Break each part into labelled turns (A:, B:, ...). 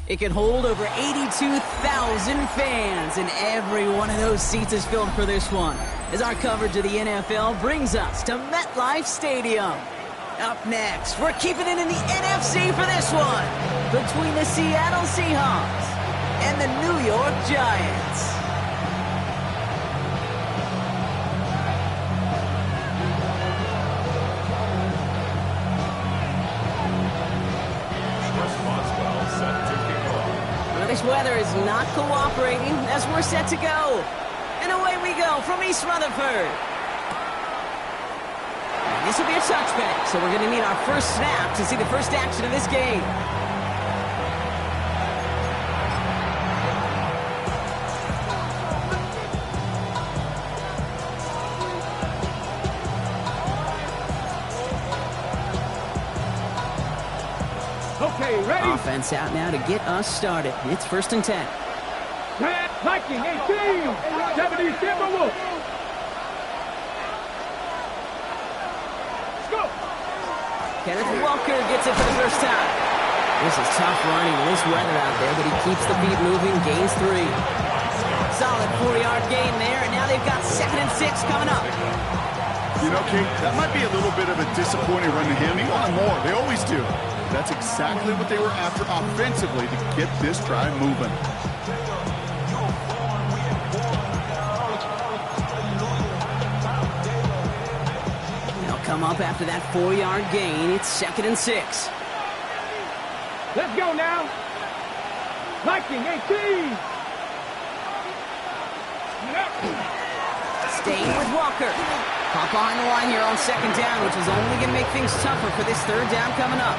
A: It can hold over 82,000 fans, and every one of those seats is filled for this one, as our coverage of the NFL brings us to MetLife Stadium. Up next, we're keeping it in the NFC for this one, between the Seattle Seahawks and the New York Giants. This weather is not cooperating as we're set to go. And away we go from East Rutherford. This will be a touchback, so we're going to need our first snap to see the first action of this game.
B: Okay, ready?
A: Offense out now to get us started. It's 1st and 10.
B: Red Viking 18, 70 Timberwolves. Let's go.
A: Kenneth Walker gets it for the first time. This is tough running in this weather out there, but he keeps the feet moving, gains 3. Solid 4-yard gain there, and now they've got 2nd and 6 coming up.
C: You know, Kate, that might be a little bit of a disappointing run to him. He wanted more. They always do. That's exactly what they were after offensively to get this drive moving.
A: They'll come up after that 4-yard gain. It's 2nd and 6.
B: Let's go now. Viking 18.
A: Staying with Walker. Pop behind the line here on 2nd down, which is only going to make things tougher for this 3rd down coming up.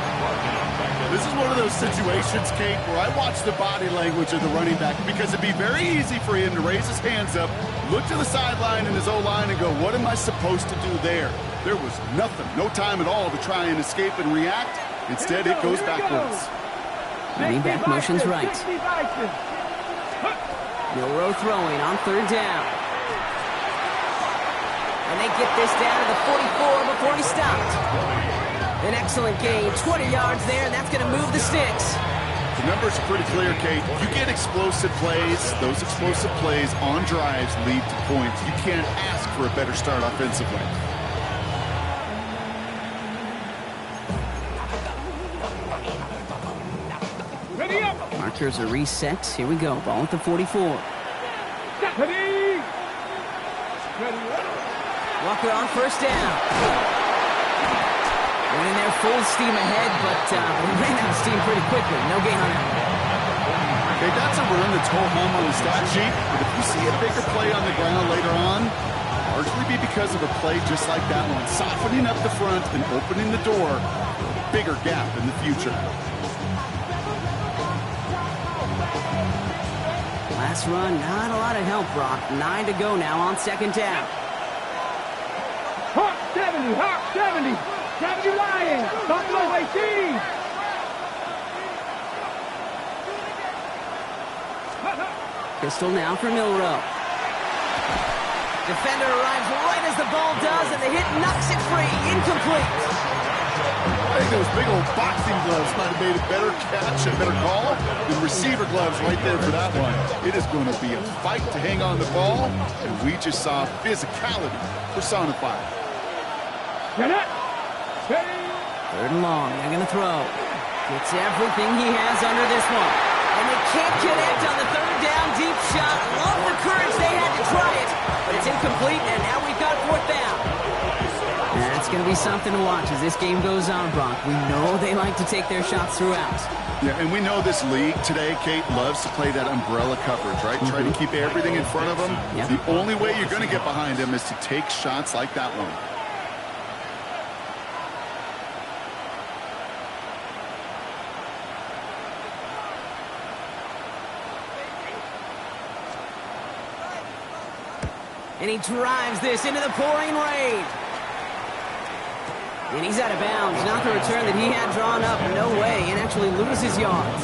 C: This is one of those situations, Kate, where I watch the body language of the running back because it'd be very easy for him to raise his hands up, look to the sideline in his O-line and go, what am I supposed to do there? There was nothing, no time at all to try and escape and react. Instead, it goes backwards.
A: Running back motion's right. Milrow throwing on 3rd down. And they get this down to the 44 before he stopped. An excellent gain, 20 yards there, and that's going to move the sticks.
C: The numbers are pretty clear, Kate. You get explosive plays. Those explosive plays on drives lead to points. You can't ask for a better start offensively.
B: Ready up.
A: Markers are reset. Here we go. Ball at the 44.
B: Ready.
A: Walker on 1st down. Went in there full steam ahead, but ran out of steam pretty quickly. No gain on that.
C: Okay, that's a run that's ho hum on the stat sheet, but if you see a bigger play on the ground later on, largely be because of a play just like that one, softening up the front and opening the door for a bigger gap in the future.
A: Last run, not a lot of help, Brock. 9 to go now on 2nd down.
B: Hawk 70, Hawk 70. 70 Lions, Buffalo 18.
A: Pistol now for Milrow. Defender arrives right as the ball does, and the hit knocks it free. Incomplete.
C: I think those big old boxing gloves might have made a better catch and better call than receiver gloves right there for that one. It is going to be a fight to hang on the ball, and we just saw physicality personified.
B: Get it.
A: 3rd and long. They're going to throw. Gets everything he has under this one. And they can't connect on the 3rd down deep shot. Love the courage they had to try it. But it's incomplete, and now we've got 4th down. That's going to be something to watch as this game goes on, Brock. We know they like to take their shots throughout.
C: Yeah, and we know this league today, Kate, loves to play that umbrella coverage, right? Try to keep everything in front of them.
A: Yep.
C: The only way you're going to get behind them is to take shots like that one.
A: And he drives this into the pouring rain. And he's out of bounds. Not the return that he had drawn up. No way. And actually loses yards.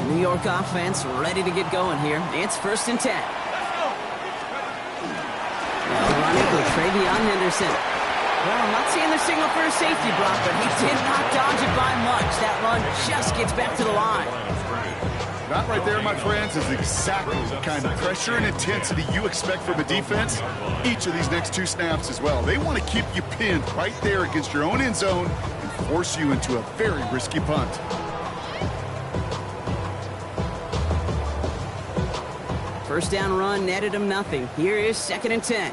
A: The New York offense ready to get going here. It's 1st and 10. Running with Travion Henderson. Well, I'm not seeing the signal for a safety, Brock, but he did not dodge it by much. That run just gets back to the line.
C: That right there, my friends, is exactly the kind of pressure and intensity you expect from a defense. Each of these next 2 snaps as well. They want to keep you pinned right there against your own end zone and force you into a very risky punt.
A: First down run netted him nothing. Here is 2nd and 10.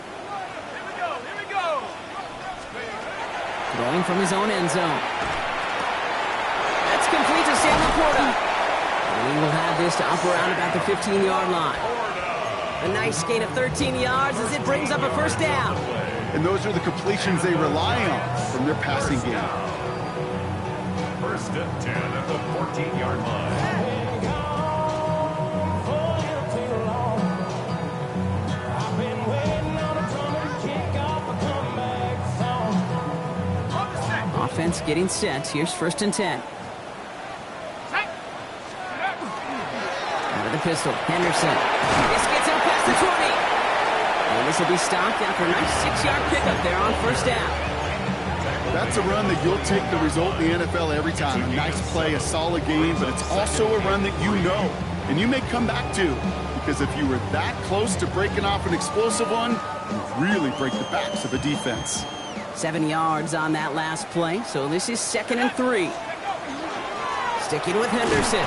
A: Throwing from his own end zone. That's complete to Sam Laporta. And he will have this to up around about the 15-yard line. A nice gain of 13 yards as it brings up a first down.
C: And those are the completions they rely on from their passing game.
D: First and 10 at the 14-yard line.
A: Offense getting set. Here's first and 10. Out of the pistol. Henderson. This gets him past the 20. And this will be stopped after a nice 6-yard pickup there on first down.
C: That's a run that you'll take the result in the NFL every time. A nice play, a solid game, but it's also a run that you know and you may come back to, because if you were that close to breaking off an explosive one, you really break the backs of the defense.
A: 7 yards on that last play, so this is 2nd and 3. Sticking with Henderson.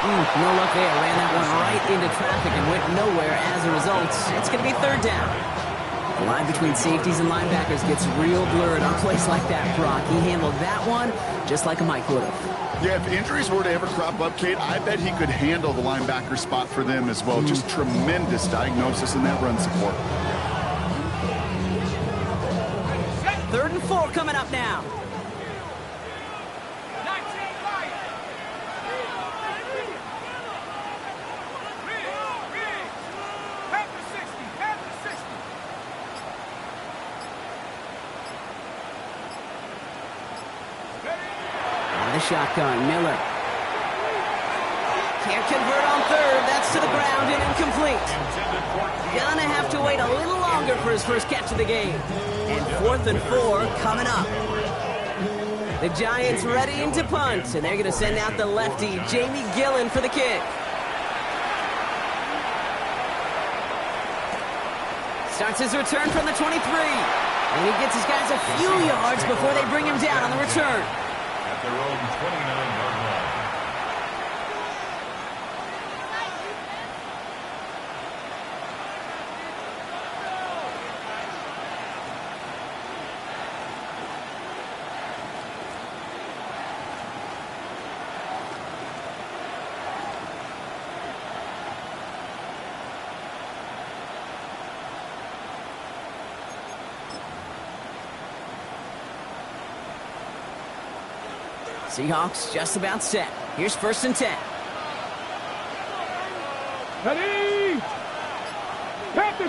A: No luck there. Ran that one right into traffic and went nowhere as a result. It's going to be 3rd down. The line between safeties and linebackers gets real blurred on plays like that, Brock. He handled that one just like a Mike would have.
C: Yeah, if injuries were to ever crop up, Kate, I bet he could handle the linebacker spot for them as well. Just tremendous diagnosis in that run support.
A: 3rd and 4 coming up now. Shotgun, Miller. Can't convert on 3rd. That's to the ground and incomplete. Gonna have to wait a little longer for his first catch of the game. And 4th and 4 coming up. The Giants readying to punt, and they're gonna send out the lefty, Jamie Gillen, for the kick. Starts his return from the 23. And he gets his guys a few yards before they bring him down on the return.
D: Their own 29-yard line.
A: Seahawks just about set. Here's 1st and 10.
B: Ready!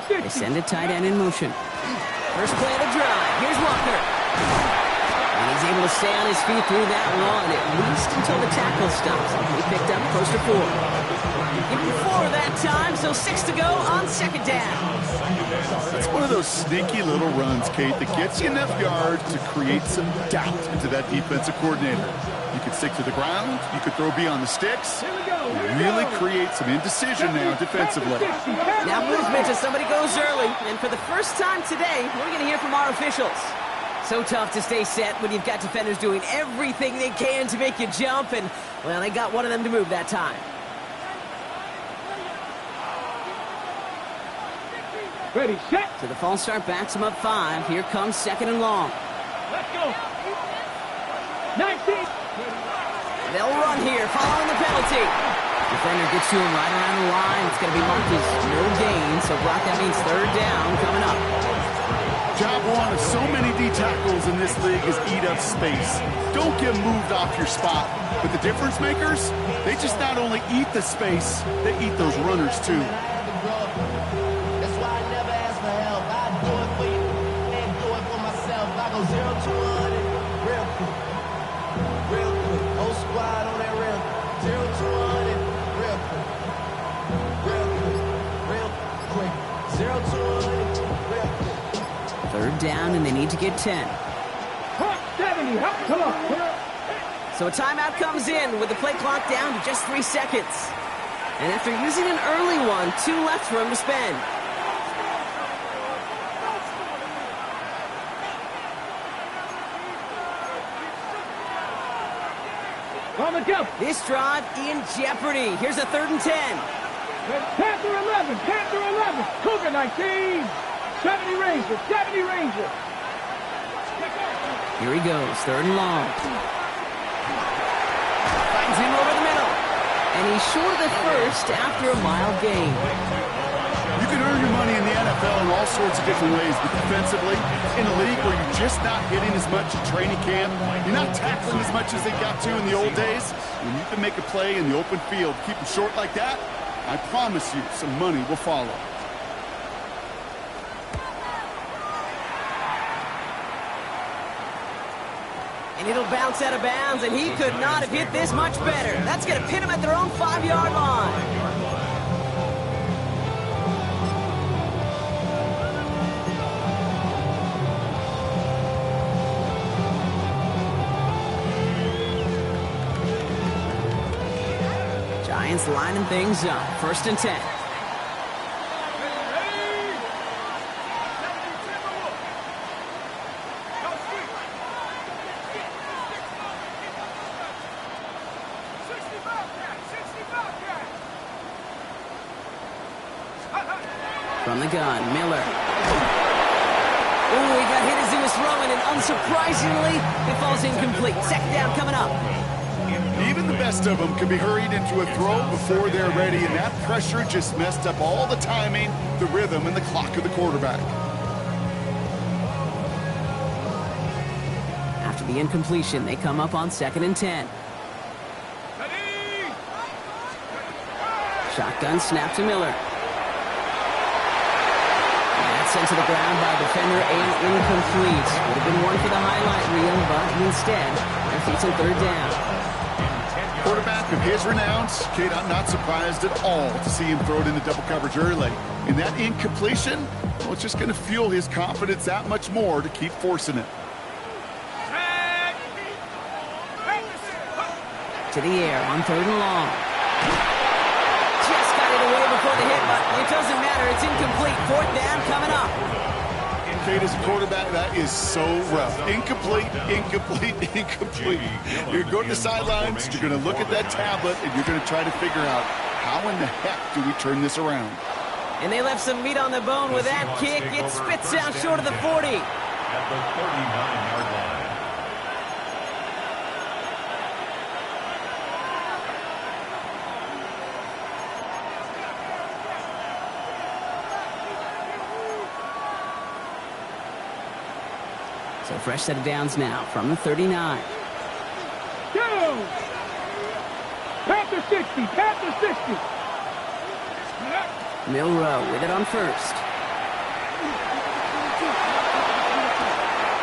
A: They send a tight end in motion. First play of the drive. Here's Walker. And he's able to stay on his feet through that run, at least until the tackle stops. He picked up close to 4. Give him 4 that time, so 6 to go on 2nd down.
C: It's one of those sneaky little runs, Kate, that gets you enough yards to create some doubt into that defensive coordinator. You could stick to the ground. You could throw beyond the sticks. Really create some indecision now defensively.
A: Now movement as somebody goes early. And for the first time today, we're going to hear from our officials. So tough to stay set when you've got defenders doing everything they can to make you jump. And, well, they got one of them to move that time.
B: Ready, set.
A: So the false start backs him up 5. Here comes 2nd and long.
B: Let's go. 19.
A: They'll run here, following the penalty. Defender gets to him right around the line. It's going to be marked as no gain. So, Brock, that means 3rd down coming up.
C: Job one of so many D tackles in this league is eat up space. Don't get moved off your spot. But the difference makers, they just not only eat the space, they eat those runners too.
E: That's why I never ask for help. I do it for you and do it for myself. I go 0 to 100 real quick. Real quick. Whole squad on that real quick. 0 to 100 real quick. Real quick. Real quick. 0 to 100 real quick.
A: 3rd down, and they need to get 10.
B: 70. Come on.
A: So a timeout comes in with the play clock down to just 3 seconds. And after using an early one, 2 left for him to spend.
B: On the jump.
A: This drive in jeopardy. Here's a 3rd and 10.
B: Panther 11. Panther 11. Cougar 19. 70 Rangers. 70 Rangers.
A: Here he goes, 3rd and long. Finds him over the middle. And he's short of the first after a mile gain.
C: You can earn your money in the NFL in all sorts of different ways, but defensively, in a league where you're just not hitting as much at training camp, you're not tackling as much as they got to in the old days, when you can make a play in the open field, keep them short like that, I promise you some money will follow.
A: And it'll bounce out of bounds, and he could not have hit this much better. That's going to pin him at their own 5-yard line. Giants lining things up. 1st and 10. From the gun, Miller. Ooh, he got hit as he was throwing, and unsurprisingly, it falls incomplete. 2nd down coming up.
C: Even the best of them can be hurried into a throw before they're ready, and that pressure just messed up all the timing, the rhythm, and the clock of the quarterback.
A: After the incompletion, they come up on 2nd and 10. Shotgun snap to Miller. Sent to the ground by defender and incomplete. Would have been one for the highlight reel, but instead, their feet's in 3rd down.
C: Quarterback of his renowns, Kate, I'm not surprised at all to see him throw it into double coverage early. And that incompletion, well, it's just going to fuel his confidence that much more to keep forcing it.
A: To the air on 3rd and long. Away before the hit, but it doesn't matter. It's incomplete. 4th down coming up.
C: Kate, as a quarterback, that is so rough. Incomplete, incomplete, incomplete. You're going to the sidelines, you're going to look at that tablet, and you're going to try to figure out how in the heck do we turn this around.
A: And they left some meat on the bone with that kick. It spits out short of the 40.
D: At the 39-yard line.
A: So fresh set of downs now from the 39.
B: Down! Panther 60, Panther 60.
A: Milrow with it on 1st.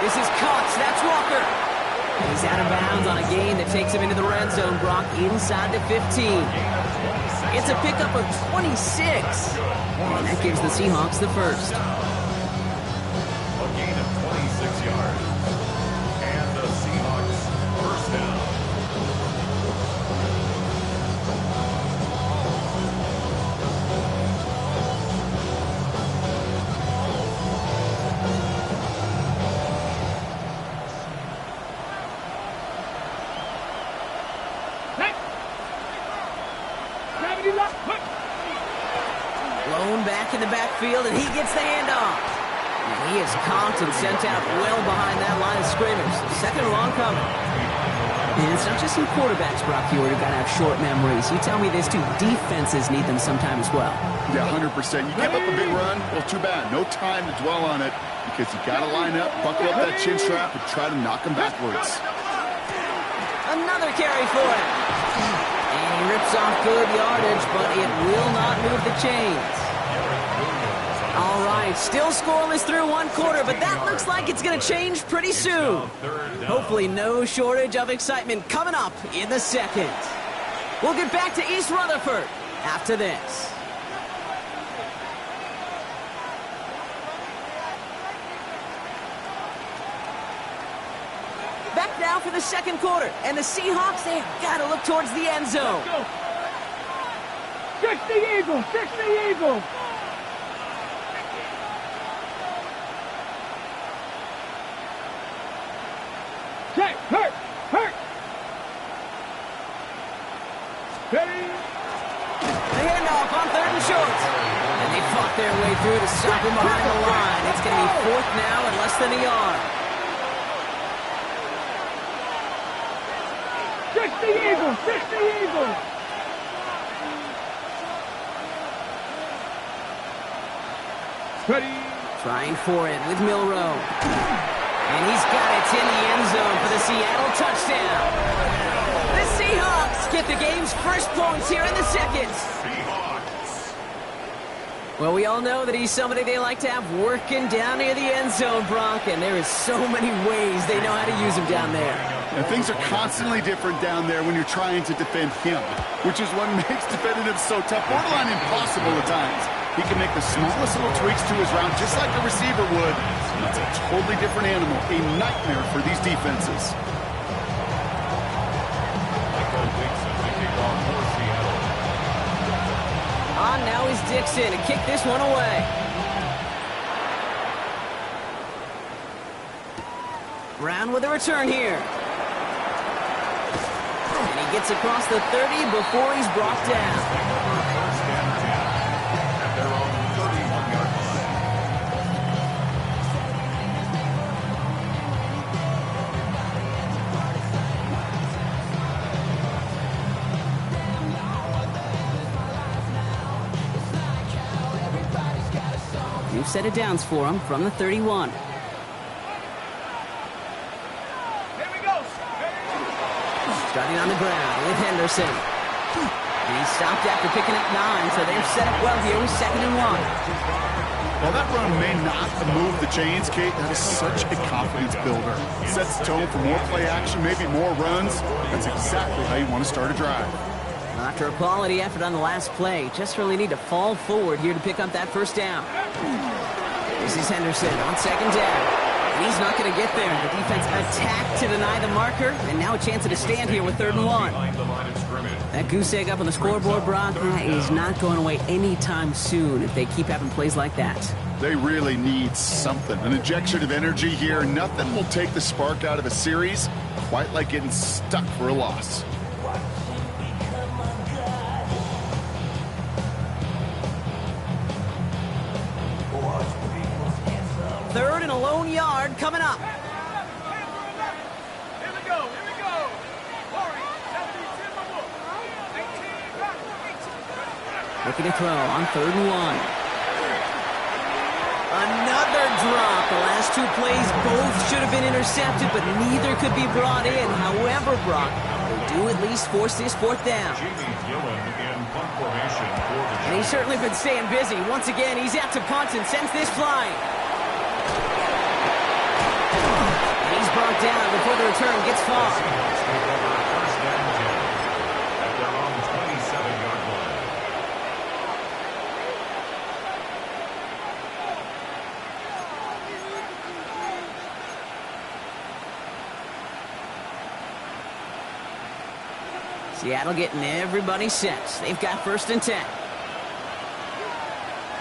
A: This is Cox. That's Walker. He's out of bounds on a gain that takes him into the red zone, Brock, inside the 15. It's a pickup of 26. And that gives the Seahawks the 1st.
D: A gain of 26 yards. And the Seahawks 1st down.
A: Blown back in the backfield, and he gets the handoff. And he is comped and sent out well behind that line of scrimmage. 2nd and long coming. And it's not just some quarterbacks, Brock Hewitt, who got to have short memories. You tell me this too. Defenses need them sometime as well.
C: Yeah, 100%. You give up a big run, well, too bad. No time to dwell on it because you got to line up, buckle up that chin strap, and try to knock them backwards.
A: Another carry for him. And he rips off good yardage, but it will not move the chains. All right, still scoreless through 1 quarter, but that looks like it's going to change pretty soon. Hopefully no shortage of excitement coming up in the 2nd. We'll get back to East Rutherford after this. Back now for the 2nd quarter, and the Seahawks, they have got to look towards the end zone.
B: 60 Eagles, 60 Eagles. Check, hurt. Ready?
A: The handoff on 3rd and short. And they fought their way through to stop him behind the line. It's going to be 4th now and less than a yard.
B: the Eagles! 6 the Eagles! Ready?
A: Trying for it with Milrow. And he's got it in the end zone for the Seattle touchdown. The Seahawks get the game's first points here in the second. Well, we all know that he's somebody they like to have working down near the end zone, Brock, and there is so many ways they know how to use him down there.
C: And things are constantly different down there when you're trying to defend him, which is what makes defending him so tough, borderline impossible at times. He can make the smallest little tweaks to his route just like a receiver would. It's a totally different animal, a nightmare for these defenses.
A: On now is Dixon to kick this one away. Brown with a return here. And he gets across the 30 before he's brought down. New set of downs for him from the 31. Starting on the ground with Henderson. And he's stopped after picking up 9, so they're set up well here with 2nd and 1.
C: While that run may not move the chains, Kate, that is such a confidence builder. Sets the tone for more play action, maybe more runs. That's exactly how you want to start a drive.
A: After a quality effort on the last play, just really need to fall forward here to pick up that first down. This is Henderson on 2nd down. And he's not going to get there. The defense attacked to deny the marker, and now a chance at a stand here with 3rd and 1. That goose egg up on the scoreboard, Brock, that is not going away anytime soon if they keep having plays like that.
C: They really need something, an injection of energy here. Nothing will take the spark out of a series quite like getting stuck for a loss.
A: Third and a lone yard coming up.
B: Here we go.
A: Looking to throw on 3rd and 1. Another drop. The last 2 plays both should have been intercepted, but neither could be brought in. However, Brock, they do at least force this 4th down. And he's certainly been staying busy. Once again, he's out to punt and sends this flying. And he's brought down before the return gets far. Seattle getting everybody set. They've got 1st and 10.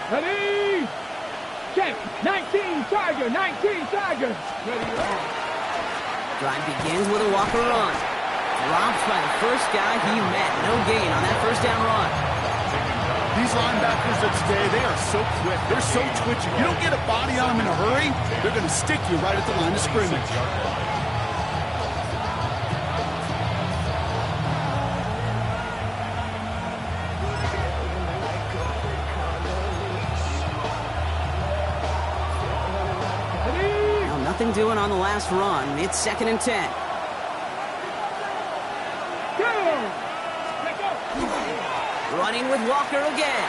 B: Ready? Check. 19 Tiger. 19 Tiger. Ready to roll.
A: Drive begins with a Walker run. Dropped by the first guy he met. No gain on that 1st down run.
C: These linebackers of today, they are so quick. They're so twitchy. You don't get a body on them in a hurry, they're going to stick you right at the line of scrimmage.
A: Nothing doing on the last run. It's 2nd and 10. Running with Walker again.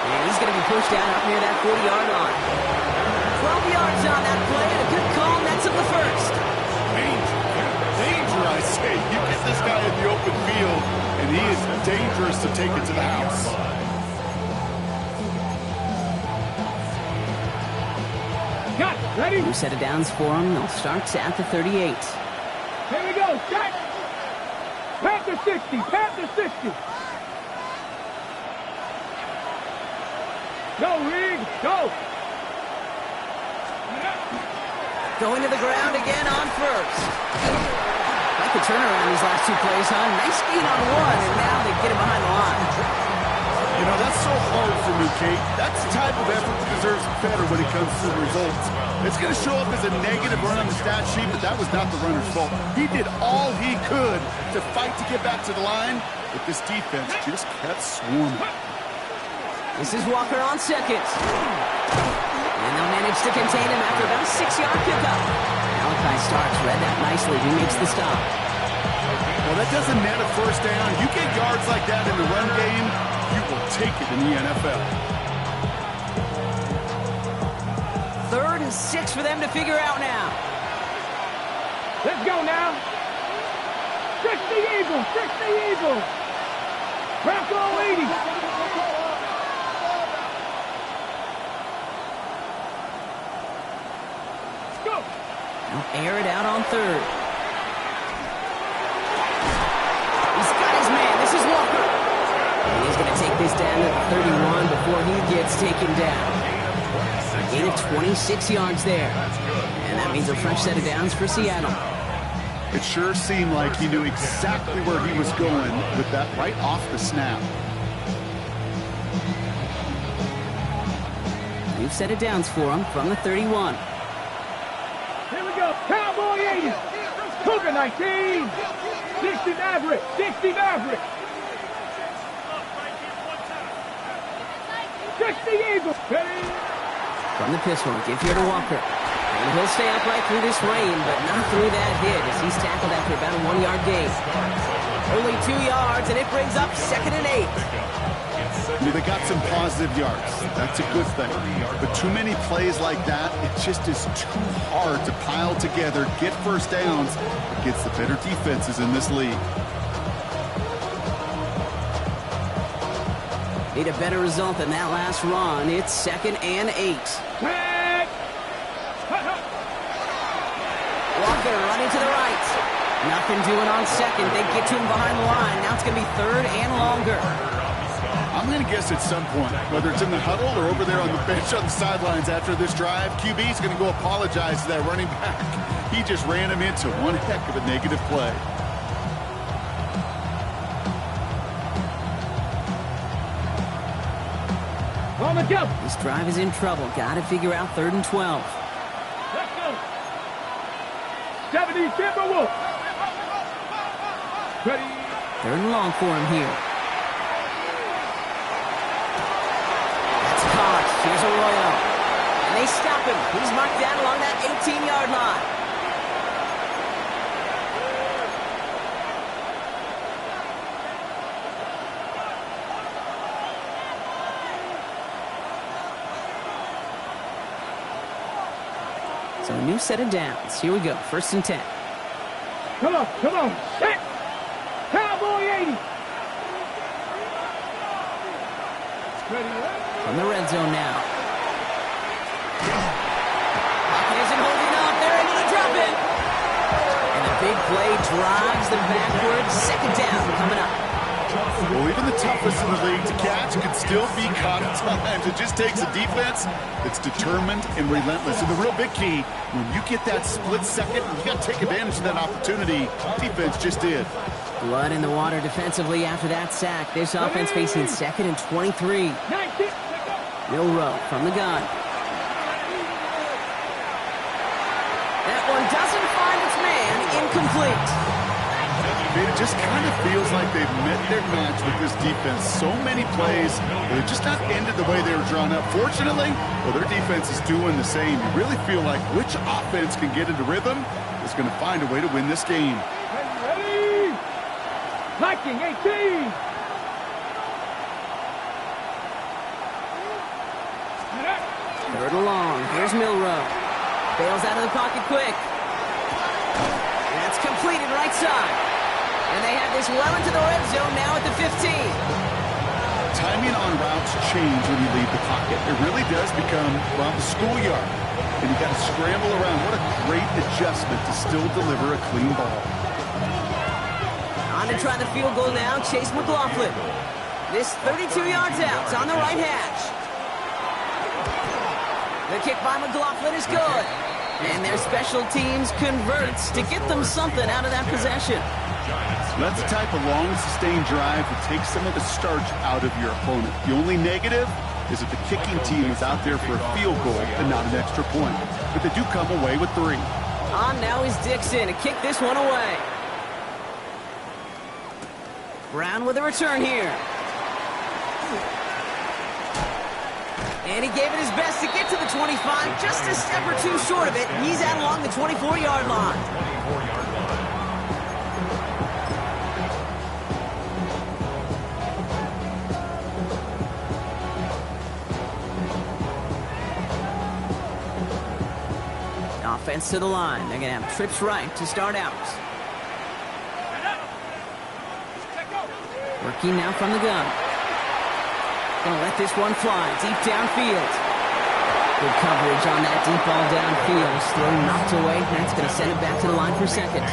A: And he's going to be pushed out up near that 40-yard line. 12 yards on that play, and a good call, and that's up the 1st.
C: Danger, I say. You get this guy in the open field, and he is dangerous to take it to the house.
B: Ready?
A: New set of downs for him. They'll start at the 38.
B: Here we go. Set. Panther 60. Panther 60. Go, Reed. Go.
A: Going to the ground again on 1st. Like the turnaround these last 2 plays, huh? Nice gain on 1, and now they get him behind the line.
C: You know, that's so hard for me, Kate. That's the type of effort that deserves better when it comes to the results. It's going to show up as a negative run on the stat sheet, but that was not the runner's fault. He did all he could to fight to get back to the line, but this defense just kept swarming.
A: This is Walker on second. And they'll manage to contain him after about a 6-yard pickup. Malachi Starks read that nicely. He makes the stop.
C: Well, that doesn't net a first down. You get yards like that in the run game, you will take it in the NFL.
A: 3rd and 6 for them to figure out now.
B: Let's go now. 60 Eagles, 60 Eagles. Bronco 80. Let's go.
A: They'll air it out on 3rd. He's got his man. This is Walker. And he's going to take this down to the 31 before he gets taken down. A gain of 26 yards there. And that means a fresh set of downs for Seattle.
C: It sure seemed like he knew exactly where he was going with that right off the snap.
A: New set of downs for him from the 31.
B: Here we go. Cowboy 80. Cougar 19. 60 Maverick. 60 Maverick. 60 Eagles. Ready?
A: From the pistol, give here to Walker. And he'll stay upright through this rain, but not through that hit as he's tackled after about a 1-yard gain. Only 2 yards, and it brings up 2nd and 8.
C: I mean, they got some positive yards. That's a good thing. But too many plays like that, it just is too hard to pile together, get first downs against the better defenses in this league.
A: Need a better result than that last run. It's 2nd and 8.
B: Tag.
A: Walker running to the right. Nothing doing on 2nd. They get to him behind the line. Now it's going to be 3rd and longer.
C: I'm going to guess at some point, whether it's in the huddle or over there on the bench on the sidelines after this drive, QB's going to go apologize to that running back. He just ran him into one heck of a negative play.
B: On the jump.
A: This drive is in trouble. Got to figure out 3rd and 12.
B: Let's go. 70 Timberwolves. Ready.
A: 3rd and long for him here. That's caught. Here's Arroyo. And they stop him. He's marked down along that 18-yard line. So a new set of downs. Here we go. 1st and 10.
B: Come on, come on. Set. Cowboy 80. Ready.
A: From the red zone now. Pocket isn't holding up. They're able to drop it. And the big play drives them backwards. 2nd down coming up.
C: Well, even the toughest in the league to catch can still be caught at times. It just takes a defense that's determined and relentless. And the real big key, when you get that split second, you got to take advantage of that opportunity. Defense just did.
A: Blood in the water defensively after that sack. This offense facing 2nd and 23. Milrow from the gun. That one doesn't find its man. Incomplete.
C: It just kind of feels like they've met their match with this defense. So many plays, they're just not ended the way they were drawn up. Fortunately, well, their defense is doing the same. You really feel like which offense can get into rhythm is going to find a way to win this game.
B: Ready. Viking 18.
A: Third and long. Here's Milrow. Bails out of the pocket quick. That's completed right side. And they have this well into the red zone now at the 15.
C: Timing on routes change when you leave the pocket. It really does become, well, the schoolyard. And you got to scramble around. What a great adjustment to still deliver a clean ball.
A: On to try the field goal now, Chase McLaughlin. This 32 yards out. It's on the right hash. The kick by McLaughlin is good. And their special teams converts to get them something out of that possession.
C: That's the type of long, sustained drive that takes some of the starch out of your opponent. The only negative, is that the kicking team is out there for a field goal and not an extra point. But they do come away with 3.
A: On now is Dixon to kick this one away. Brown with a return here. And he gave it his best to get to the 25, just a step or 2 short of it. He's out along the 24-yard line.
D: 24-yard line.
A: Offense to the line. They're going to have trips right to start out. Working now from the gun. Gonna let this one fly deep downfield. Good coverage on that deep ball downfield. Throw knocked away. That's gonna send it back to the line for second.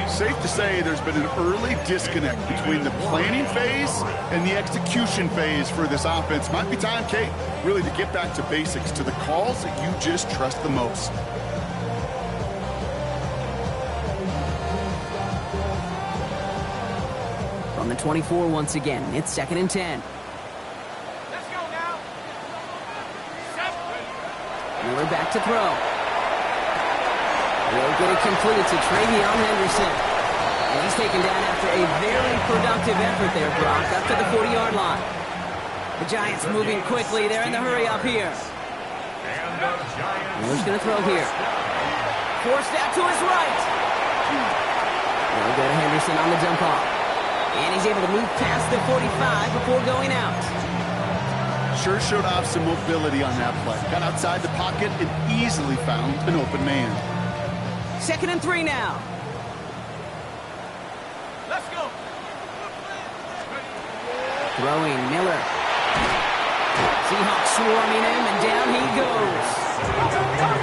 C: Safe to say there's been an early disconnect between the planning phase and the execution phase for this offense. Might be time, Kate, really to get back to basics, to the calls that you just trust the most.
A: From the 24 once again, it's 2nd and 10.
B: Let's go now.
A: Miller back to throw. Will get it completed to Travion Henderson. And he's taken down after a very productive effort there, Brock, up to the 40-yard line. The Giants moving quickly. They're in the hurry up here. Miller's going to throw here. Forced out to his right. They'll go to Henderson on the dump off. And he's able to move past the 45 before going out.
C: Sure showed off some mobility on that play. Got outside the pocket and easily found an open man.
A: 2nd and 3 now.
B: Let's go.
A: Throwing Miller. Seahawks swarming him, and down he goes.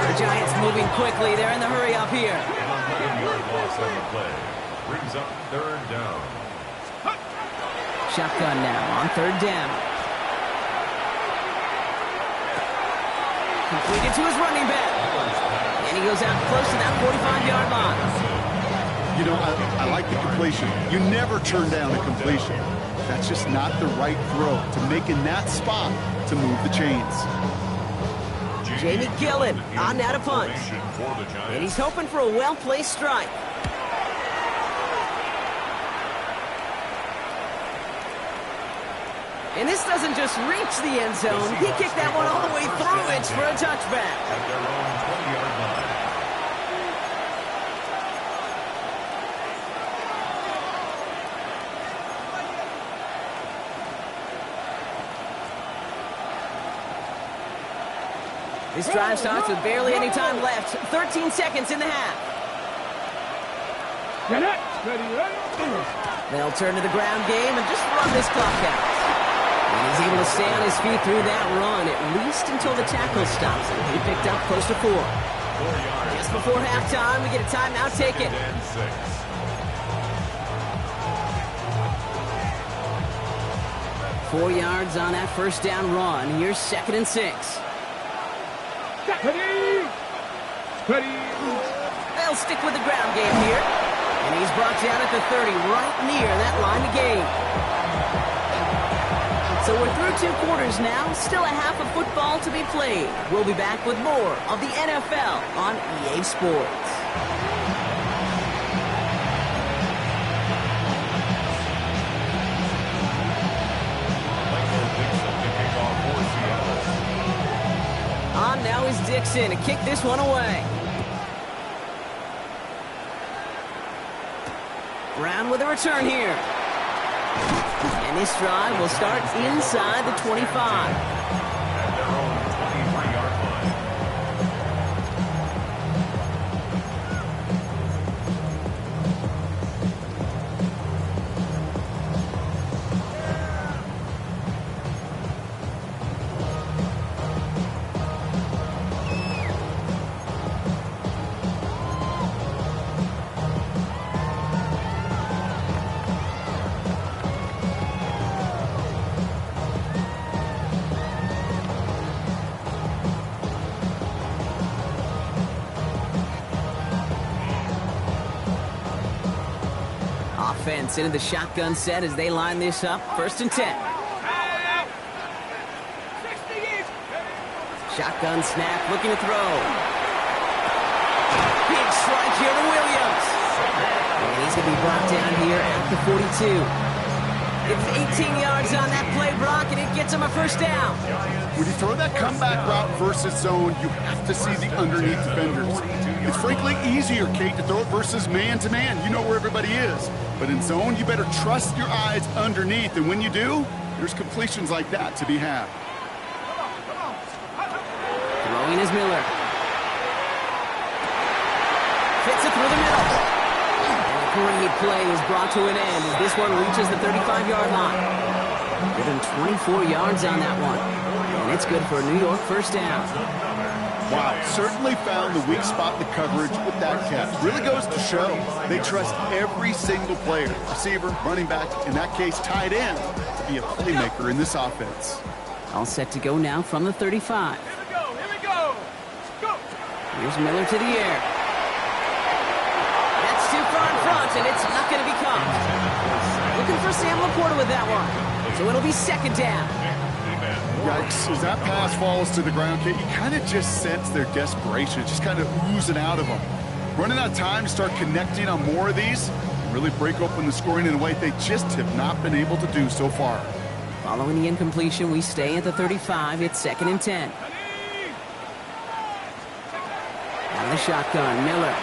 A: The Giants moving quickly. They're in the hurry up here.
D: 11-yard loss on the play. Brings up 3rd down.
A: Shotgun now on 3rd down. Completed to his running back. And he goes out close to that 45-yard line.
C: You know, I like the completion. You never turn down a completion. That's just not the right throw to make in that spot to move the chains.
A: Jamie Gillen on now to punch. And he's hoping for a well-placed strike. And this doesn't just reach the end zone. He kicked that one all the way through it for a touchback.
D: At their own 20-yard line.
A: This drive starts with barely any time left. 13 seconds in the half. They'll turn to the ground game and just run this clock out. And he's able to stay on his feet through that run, at least until the tackle stops him. He picked up close to 4. Just before halftime, we get a timeout taken. 4 yards on that 1st down run. Here's 2nd and 6. They'll stick with the ground game here. And he's brought down at the 30, right near that line of game. So we're through 2 quarters now. Still a half of football to be played. We'll be back with more of the NFL on EA Sports. On now is Dixon to kick this one away. Brown with a return here. And this drive will start inside the 25.
D: At their own 23-yard line.
A: Offense into the shotgun set as they line this up. 1st and 10. Shotgun snap, looking to throw. Big strike here to Williams. And he's going to be brought down here at the 42. It's 18 yards on that play, Brock, and it gets him a first down.
C: When you throw that comeback route versus zone, you have to see the underneath defenders. It's frankly easier, Kate, to throw it versus man-to-man. You know where everybody is. But in zone, you better trust your eyes underneath, and when you do, there's completions like that to be had.
A: Throwing is Miller. Fits it through the middle. Great play is brought to an end as this one reaches the 35-yard line. Given 24 yards on that one. And it's good for a New York first down.
C: Wow, certainly found the weak spot in the coverage with that catch. Really goes to show they trust every single player, receiver, running back, in that case tight end, to be a playmaker in this offense.
A: All set to go now from the 35.
B: Here we go. Go.
A: Here's Miller to the air. That's too far in front, and it's not going to be caught. Looking for Sam Laporta with that one. So it'll be second down.
C: Yikes, as that pass falls to the ground, Kate, you kind of just sense their desperation, just kind of oozing out of them. Running out of time to start connecting on more of these, and really break open the scoring in a way they just have not been able to do so far.
A: Following the incompletion, we stay at the 35. It's 2nd and 10. Out of the shotgun, Miller.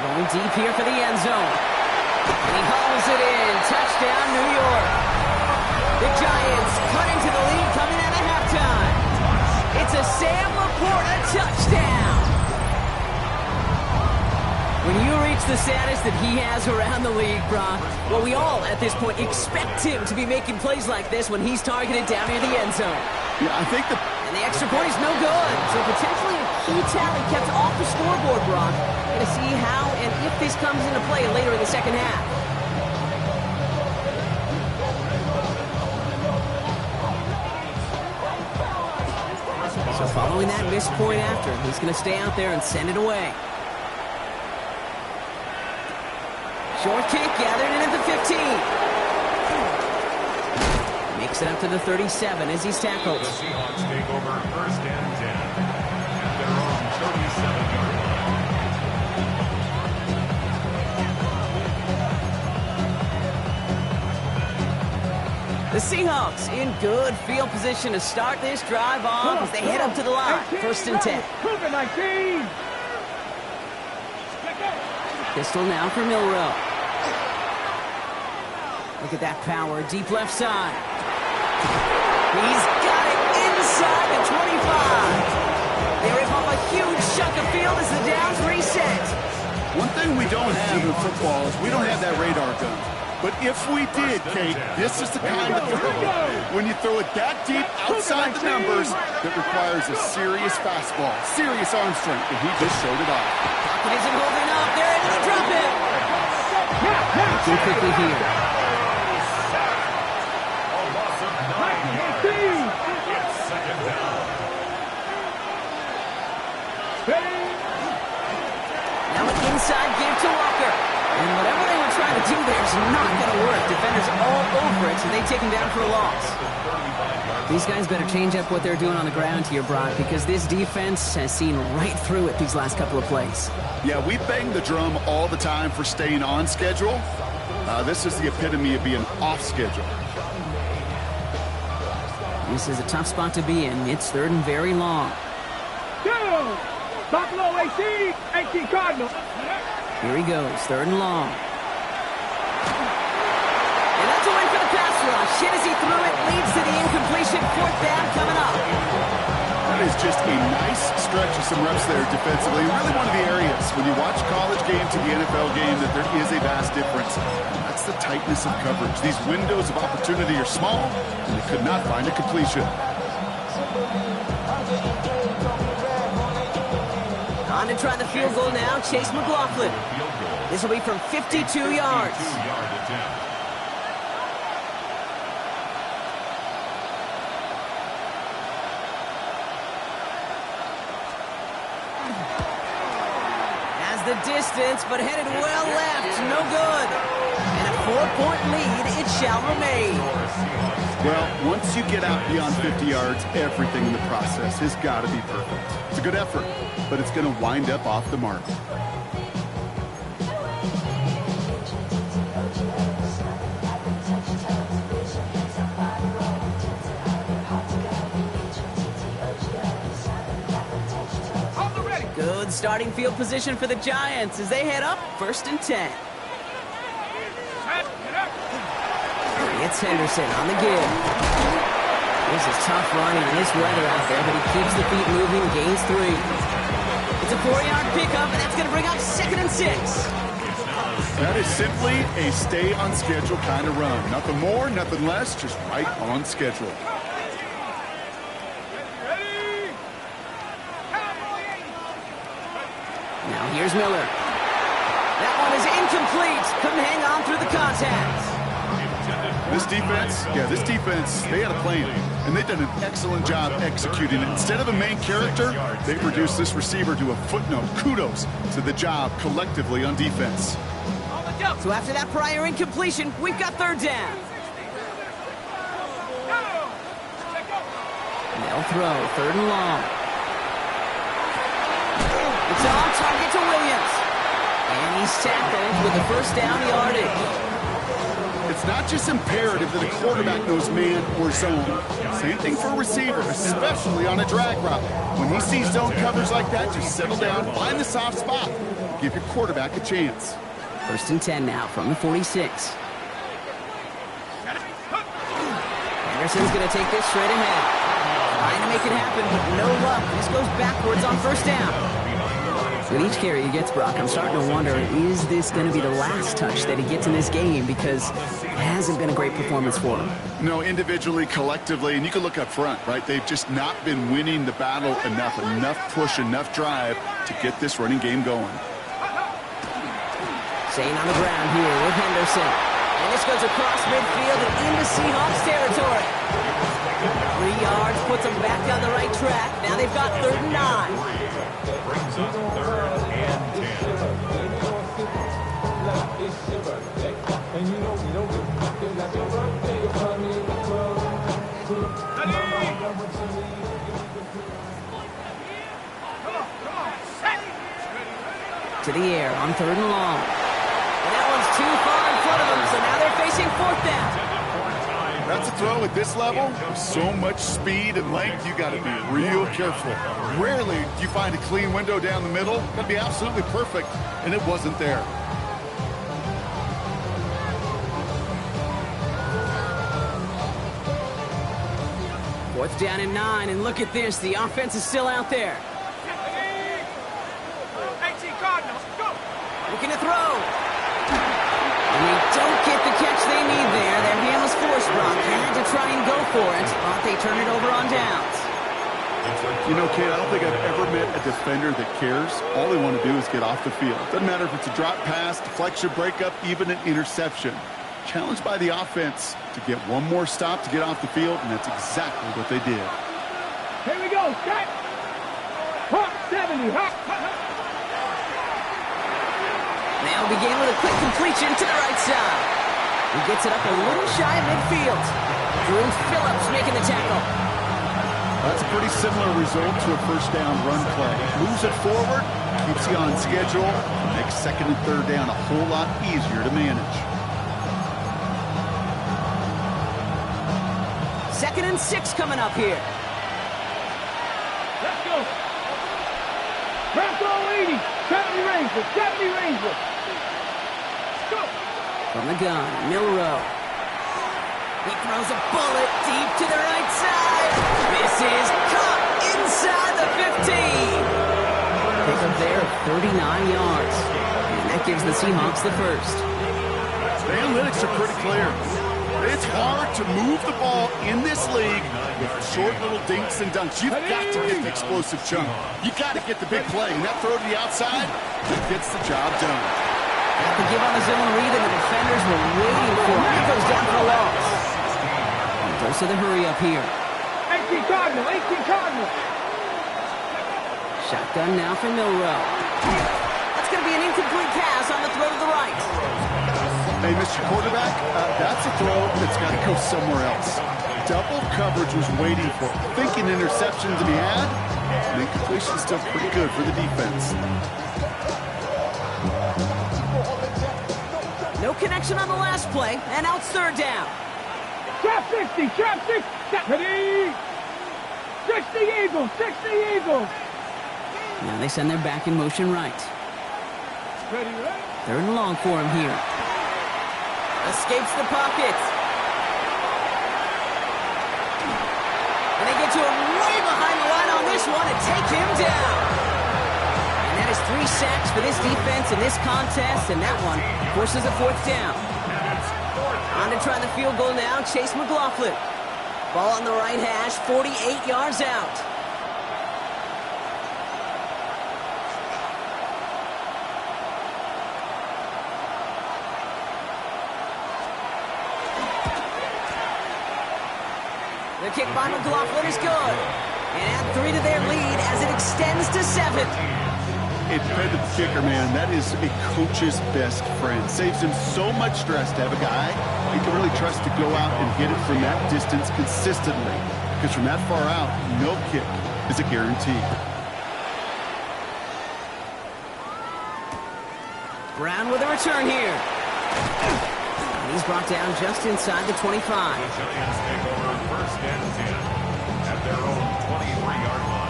A: Going deep here for the end zone. And he hauls it in. Touchdown, New York. The Giants cut into the lead coming out of halftime. It's a Sam Laporta touchdown. When you reach the status that he has around the league, Brock, well, we all at this point expect him to be making plays like this when he's targeted down near the end zone.
C: Yeah, I think
A: And the extra point is no good. So potentially a key tally kept off the scoreboard, Brock. Going to see how and if this comes into play later in the second half. So following that missed point after, he's going to stay out there and send it away. Short kick gathered in at the 15. Makes it up to the 37 as he's tackled.
D: The Seahawks take over 1st and 10 at their own 37-yard line.
A: The Seahawks in good field position to start this drive off as they head up to the line. 1st and 10.
B: Cougar 19.
A: Pistol now for Milrow. Look at that power, deep left side. He's got it inside the 25. They rip off a huge chunk of field as the downs reset.
C: one thing we don't have in football is we don't have that radar gun. But if we did, Kate, this is the kind of throw, when you throw it that deep outside the numbers, that requires a serious fastball, serious arm strength, and he just showed it off.
A: Pocket isn't holding up. They're able to drop it. Too quickly here. Now an inside give to Walker. And whatever they were trying to do there is not going to work. Defenders all over it, so they take him down for a loss. These guys better change up what they're doing on the ground here, Brock, because this defense has seen right through it these last couple of plays.
C: Yeah, we bang the drum all the time for staying on schedule. This is the epitome of being off schedule.
A: This is a tough spot to be in. It's 3rd and very long.
B: Go! Buffalo 18, 18 Cardinals.
A: Here he goes, 3rd and long. And that's away for the pass rush. Hit as he threw it, leads to the incompletion. 4th down coming up.
C: That is just a nice stretch of some reps there defensively. Really one of the areas when you watch college game to the NFL game that there is a vast difference. And that's the tightness of coverage. These windows of opportunity are small, and they could not find a completion.
A: On to try the field goal now, Chase McLaughlin. This will be from 52 yards. The distance, but headed well left. No good. And a 4-point lead, it shall remain.
C: Well, once you get out beyond 50 yards, everything in the process has got to be perfect. It's a good effort, but it's going to wind up off the mark.
A: Good starting field position for the Giants as they head up 1st and 10. It's Henderson on the give. This is tough running in this weather out there, but he keeps the feet moving, gains 3. It's a 4-yard pickup, and that's going to bring up 2nd and 6.
C: That is simply a stay-on-schedule kind of run. Nothing more, nothing less, just right on schedule.
A: Now here's Miller. That one is incomplete. Couldn't hang on through the contact.
C: This defense, they had a plan, and they've done an excellent job executing it. Instead of a main character, they reduced this receiver to a footnote. Kudos to the job collectively on defense.
A: So after that prior incompletion, we've got 3rd down. They'll throw 3rd and long. It's on target to Williams. And he's tackled with the 1st down yardage.
C: It's not just imperative that a quarterback knows man or zone. Same thing for a receiver, especially on a drag route. When he sees zone coverage like that, just settle down, find the soft spot. Give your quarterback a chance.
A: 1st and 10 now from the 46. Anderson's going to take this straight ahead. Trying to make it happen, but no luck. This goes backwards on 1st down. With each carry he gets, Brock, I'm starting to wonder, is this going to be the last touch that he gets in this game? Because it hasn't been a great performance for him.
C: No, individually, collectively, and you can look up front, right? They've just not been winning the battle enough push, enough drive to get this running game going.
A: Staying on the ground here with Henderson. And this goes across midfield and into Seahawks territory. 3 yards puts them back on the right track. Now they've got 3rd and 9.
D: Brings up 3rd and
A: 10. To the air on 3rd and long. And that one's too far in front of them, so now they're facing 4th down.
C: That's a throw at this level. With so much speed and length, you got to be real careful. Rarely do you find a clean window down the middle. That'd be absolutely perfect, and it wasn't there.
A: Fourth down and 9, and look at this. The offense is still out there. Looking to throw. And they don't get the catch they need there. Their hand was forced, Brock. Had to try and go for it, but they turn it over on downs.
C: You know, Kate, I don't think I've ever met a defender that cares. All they want to do is get off the field. Doesn't matter if it's a drop pass, deflection, breakup, even an interception. Challenged by the offense to get one more stop to get off the field, and that's exactly what they did.
B: Here we go, set. Hop 70, hop.
A: They'll begin with a quick completion to the right side. He gets it up a little shy of midfield. Drew Phillips making the tackle.
C: That's a pretty similar result to a 1st down run play. Moves it forward, keeps you on schedule, makes 2nd and 3rd down a whole lot easier to manage.
A: 2nd and 6 coming up here.
B: Let's go. Press all 80. 70 Rangers, 70 Rangers. Go.
A: From the gun, Milrow. He throws a bullet deep to the right side. This is caught inside the 15. Pick up there of 39 yards. And that gives the Seahawks the 1st.
C: The analytics are pretty clear. It's hard to move the ball in this league with short little dinks and dunks. You've got to get the explosive chunk. You've got to get the big play. And that throw to the outside, that gets the job done.
A: Got the give on the zone read, and the defenders were waiting for him. He goes down for a loss. And goes to the hurry up here.
B: 18 Cardinal, 18 Cardinal.
A: Shotgun now for Milrow. That's going to be an incomplete pass on the throw to the right.
C: Hey, Mr. Quarterback, that's a throw that's got to go somewhere else. double coverage was waiting for. Thinking interception to be had. And the completion still pretty good for the defense.
A: No connection on the last play, and now it's third down.
B: Trap 60, trap 60. Ready? 60 Eagles, 60 Eagles.
A: Now they send their back in motion right.
B: Ready, ready.
A: Third and long for him here. Escapes the pocket. And they get to him way behind the line on this one and take him down. And that is 3 sacks for this defense in this contest, and that one forces a fourth down. On to try the field goal now, Chase McLaughlin. Ball on the right hash, 48 yards out. The kick by McLaughlin is good. And add 3 to their lead as it extends to 7.
C: Independent kicker, man, that is a coach's best friend. Saves him so much stress to have a guy he can really trust to go out and hit it from that distance consistently. Because from that far out, no kick is a guarantee.
A: Brown with a return here. And he's brought down just inside the 25.
D: The Giants take over first and 10 at their own 23-yard line.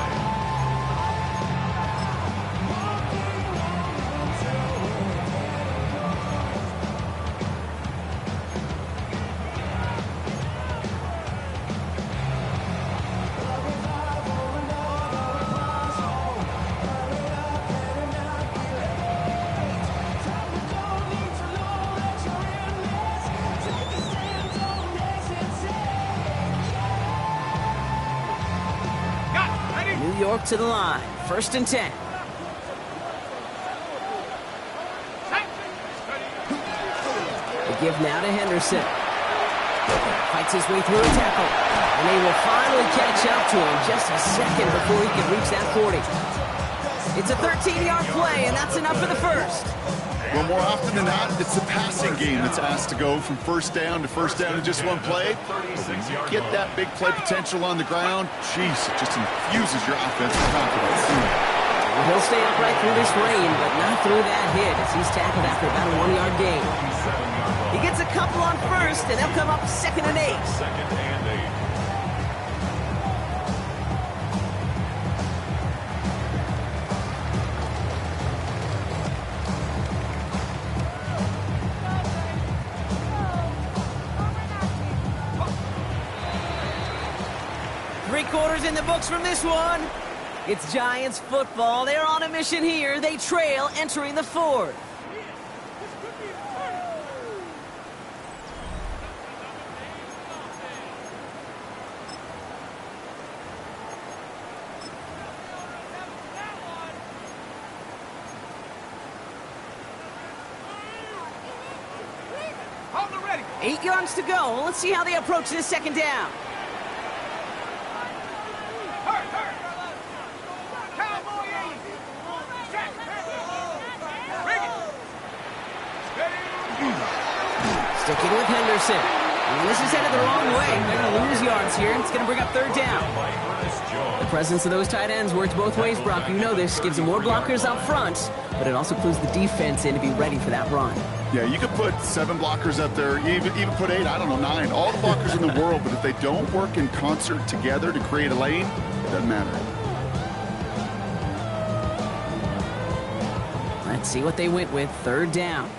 A: New York to the line. First and 10. The give now to Henderson. Fights his way through a tackle. And they will finally catch up to him just a second before he can reach that 40. It's a 13-yard play, and that's enough for the first.
C: Well, more often than not, it's the passing game that's asked to go from first down in just one play. Get that big play potential on the ground. Jeez, it just infuses your offense with confidence.
A: He'll stay upright through this rain, but not through that hit as he's tackled after about a 1-yard gain. He gets a couple on first, and they'll come up second and 8.
D: Second and 8.
A: 3 quarters in the books from this one. It's Giants football. They're on a mission here. They trail entering the 4th.
B: Hold it ready.
A: 8 yards to go. Let's see how they approach this second down.
B: Cowboy 80. Check. Bring it.
A: Sticking with Henderson. And this is headed the wrong way. They're going to lose yards here. It's going to bring up third down. The presence of those tight ends works both ways, Brock. You know this. Gives them more blockers up front, but it also clues the defense in to be ready for that run.
C: Yeah, you could put 7 blockers up there, even put 8, I don't know, 9. All the blockers in the world, but if they don't work in concert together to create a lane, it doesn't matter.
A: Let's see what they went with. Third down.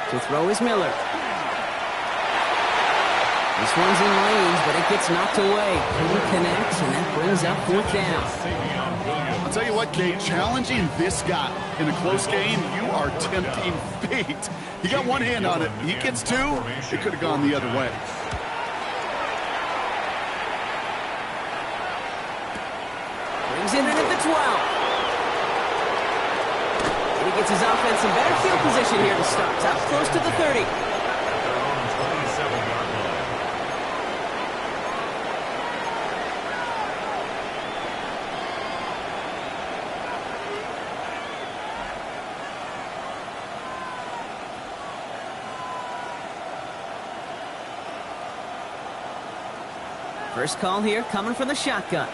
A: To throw is Miller. This one's in range, but it gets knocked away. Couldn't connect, and that brings up 4th down.
C: I'll tell you what, Kate, challenging this guy in a close game, you are tempting fate. He got one hand on it. He gets 2, it could have gone the other way.
A: Brings it in at the 12. He gets his offense in better field position here to start. Up close to the 30.
D: At their own 27-yard line.
A: First call here coming from the shotgun.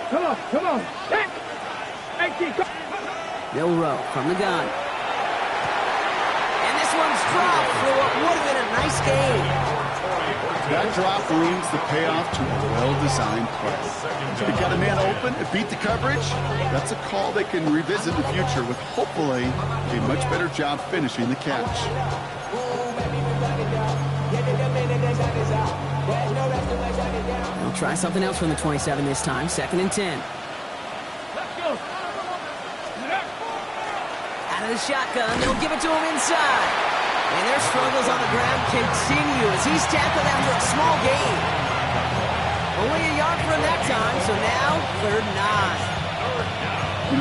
B: Come on. Hit. 18, come.
A: Milrow from the gun. And this one's dropped for what would have been a nice game.
C: That drop brings the payoff to a well-designed play. You got a man open and beat the coverage. That's a call they can revisit in the future with hopefully a much better job finishing the catch.
A: They'll try something else from the 27 this time. 2nd and 10.
B: Let's go.
A: Out of the shotgun, they'll give it to him inside. And their struggles on the ground continue as he's tackled down to a small gain. Only a yard for him that time, so now 3rd and 9.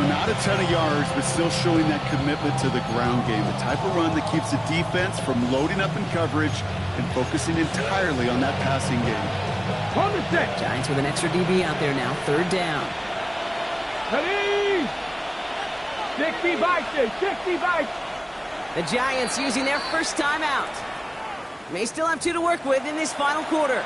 C: Not a ton of yards, but still showing that commitment to the ground game. The type of run that keeps the defense from loading up in coverage and focusing entirely on that passing game.
B: On the set.
A: Giants with an extra DB out there now. 3rd down.
B: Ready. 60 Vikings.
A: The Giants using their first timeout. May still have 2 to work with in this final quarter.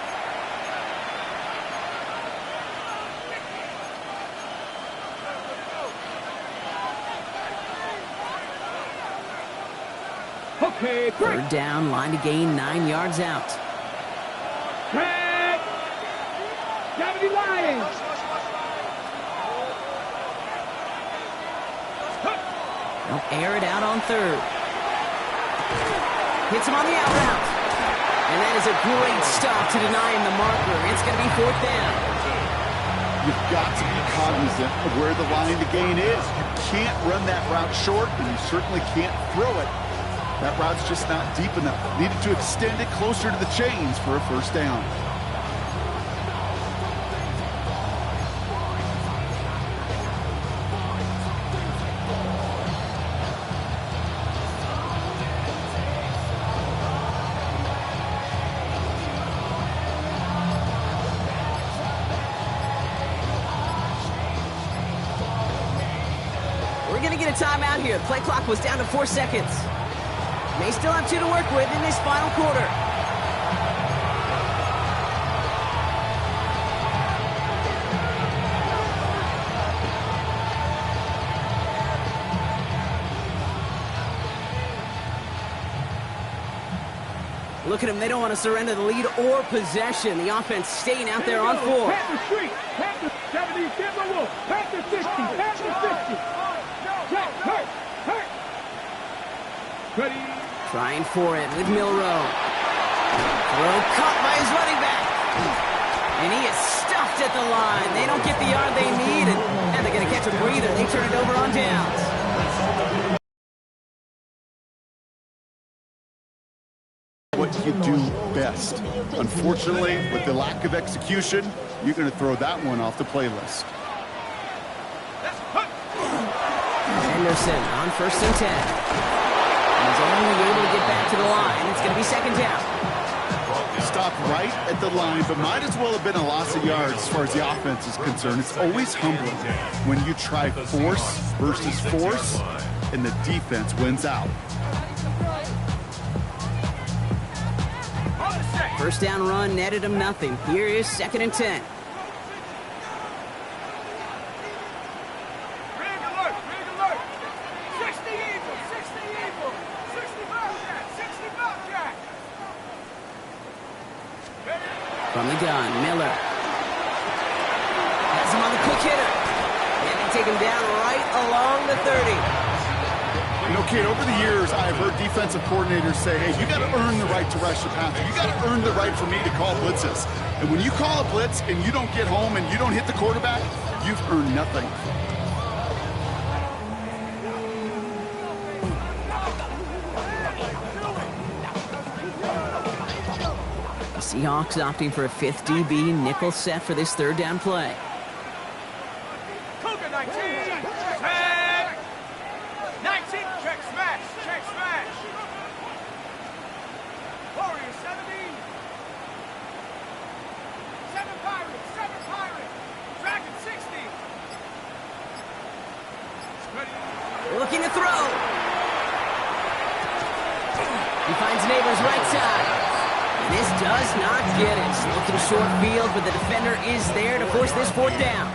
B: Okay,
A: 3rd down, line to gain 9 yards out.
B: Tag. 70 Lions.
A: They'll air it out on 3rd. Hits him on the out route. And that is a great stop to deny him the marker. It's going to be 4th down.
C: You've got to be cognizant of where the line to gain is. You can't run that route short, and you certainly can't throw it. That route's just not deep enough. Needed to extend it closer to the chains for a 1st down.
A: We're going to get a timeout here. Play clock was down to 4 seconds. May still have 2 to work with in this final quarter. Look at them. They don't want to surrender the lead or possession. The offense staying out there on 4.
B: Panther Street. Panther 70. Timberwolves. Panther 60. Panther 60. Hurt. Ready.
A: Trying for it with Milrow. Throw caught by his running back. And he is stuffed at the line. They don't get the yard they need, and they're going to catch a breather. They turn it over on downs.
C: What you do best. Unfortunately, with the lack of execution, you're going to throw that one off the playlist.
A: Henderson on 1st and 10. He's only able to get back to the line. It's going to be 2nd down.
C: Stopped right at the line, but might as well have been a loss of yards as far as the offense is concerned. It's always humbling when you try force versus force, and the defense wins out.
A: 1st down run netted him nothing. Here is 2nd and 10. From the gun, Miller. Has him on the quick hitter. And they take him down right along the 30.
C: Kid, over the years, I've heard defensive coordinators say, hey, you got to earn the right to rush the passer. You got to earn the right for me to call blitzes. And when you call a blitz and you don't get home and you don't hit the quarterback, you've earned nothing.
A: Seahawks opting for a 5th DB nickel set for this 3rd down play.
B: Cougar 19. Tag. 19. Check smash. Warrior 70. 7 Pirates. Dragon 60.
A: Looking to throw. He finds Neighbors right side. And this does not get it. Looking short field, but the defender is there to force this fourth down.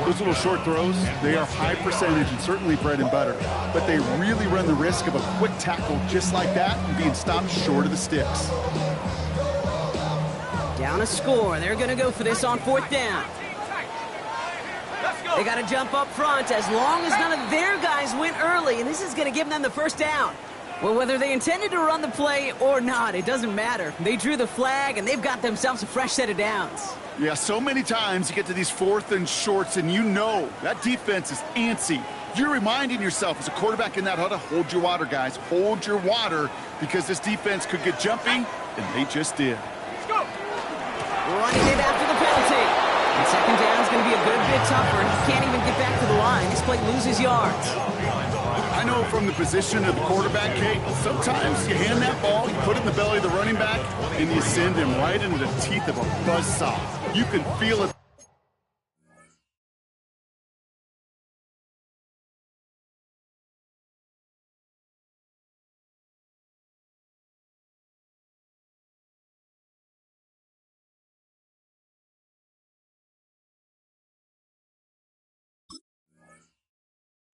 C: Those little short throws, they are high percentage and certainly bread and butter, but they really run the risk of a quick tackle just like that and being stopped short of the sticks.
A: Down a score. They're going to go for this on fourth down. They got to jump up front as long as none of their guys went early, and this is going to give them the first down. Well, whether they intended to run the play or not, it doesn't matter. They drew the flag, and they've got themselves a fresh set of downs.
C: Yeah, so many times you get to these fourth and shorts, and you know that defense is antsy. You're reminding yourself as a quarterback in that huddle, hold your water, guys. Hold your water, because this defense could get jumping, and they just did.
A: Running it after the penalty. And second down is going to be a good bit tougher. He can't even get back to the line. This play loses yards.
C: I know from the position of the quarterback, Kate, sometimes you hand that ball, you put it in the belly of the running back, and you send him right into the teeth of a buzzsaw. You can feel it.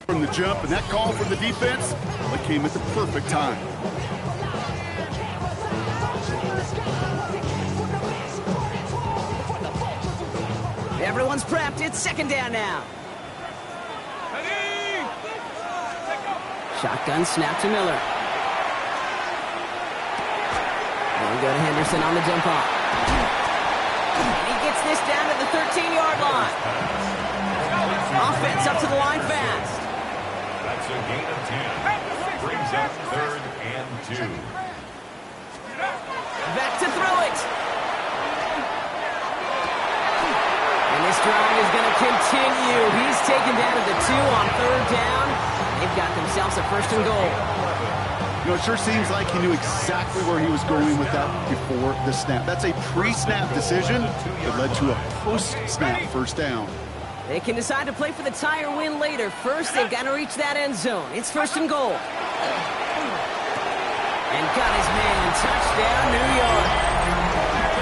C: From the jump, and that call from the defense, it came at the perfect time.
A: Everyone's prepped. It's second down now. Shotgun snap to Miller. There we go to Henderson on the jump off. And he gets this down to the 13-yard line. Offense up to the line fast.
D: That's a gain of 10. Brings up 3rd and 2.
A: Back to throw it. And this drive is going to continue. He's taken down to the 2 on 3rd down. They've got themselves a 1st and goal.
C: You know, it sure seems like he knew exactly where he was going with that before the snap. That's a pre-snap decision that led to a post-snap 1st down.
A: They can decide to play for the tie or win later. First, they've got to reach that end zone. It's 1st and goal. And got his man. Touchdown, New York.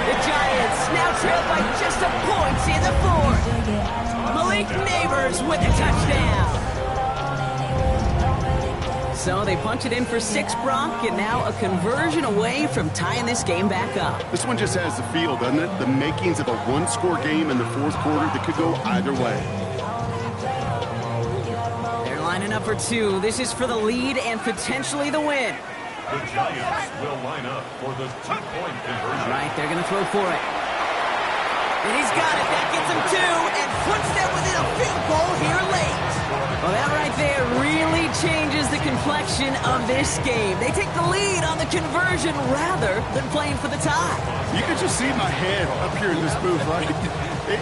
A: The Giants now trail by just a point in the 4th. Malik Neighbors with a touchdown. So they punch it in for 6, Brock, and now a conversion away from tying this game back up.
C: This one just has the feel, doesn't it? The makings of a one-score game in the 4th quarter that could go either way.
A: They're lining up for 2. This is for the lead and potentially the win.
D: The Giants will line up for the 2-point conversion.
A: All right, they're going to throw for it. And he's got it. That gets him 2 and puts them within a field goal here late. Well, that right there really changes the complexion of this game. They take the lead on the conversion rather than playing for the tie.
C: You can just see my head up here in this booth, right?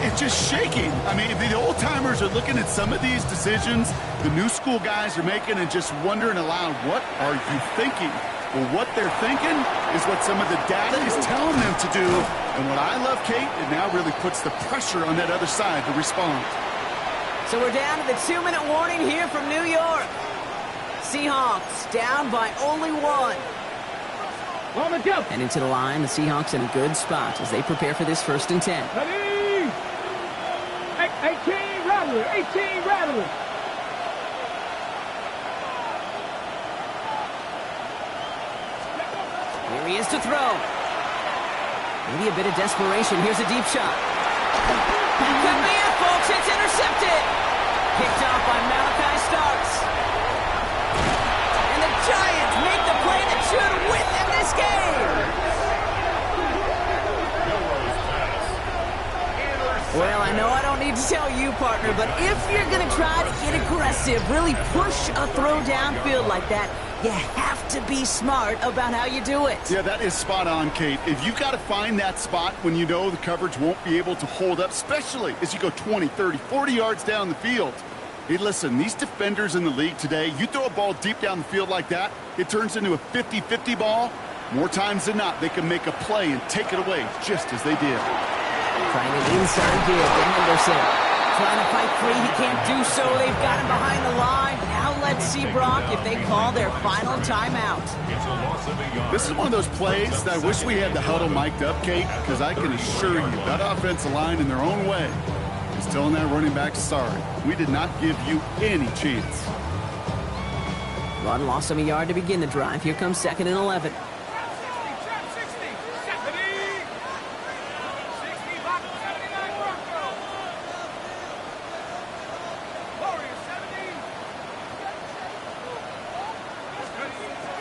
C: It's just shaking. I mean, the old-timers are looking at some of these decisions the new school guys are making and just wondering aloud, what are you thinking? Well, what they're thinking is what some of the data is telling them to do. And what I love, Kate, it now really puts the pressure on that other side to respond.
A: So we're down to the 2-minute warning here from New York. Seahawks down by only 1. And into the line, the Seahawks in a good spot as they prepare for this 1st and 10.
B: 18 Rattler, 18 Rattler.
A: Here he is to throw. Maybe a bit of desperation. Here's a deep shot. Could be it, folks. It's intercepted. Picked off by Malachi Starks. And the Giants make the play that should win them this game. Well, I know I don't need to tell you, partner, but if you're going to try to get aggressive, really push a throw downfield like that, you have to be smart about how you do it.
C: Yeah, that is spot on, Kate. If you've got to find that spot when you know the coverage won't be able to hold up, especially as you go 20, 30, 40 yards down the field. Hey, listen, these defenders in the league today, you throw a ball deep down the field like that, it turns into a 50-50 ball. More times than not, they can make a play and take it away just as they did.
A: Trying an inside give to Henderson. Trying to fight free. He can't do so. They've got him behind the line. Now let's see, Brock, if they call their final timeout.
D: It's a loss of a yard.
C: This is one of those plays that I wish we had the huddle mic'd up, Kate, because I can assure you that offensive line in their own way is telling that running back, sorry, we did not give you any chance.
A: Run lost him a yard to begin the drive. Here comes 2nd and 11.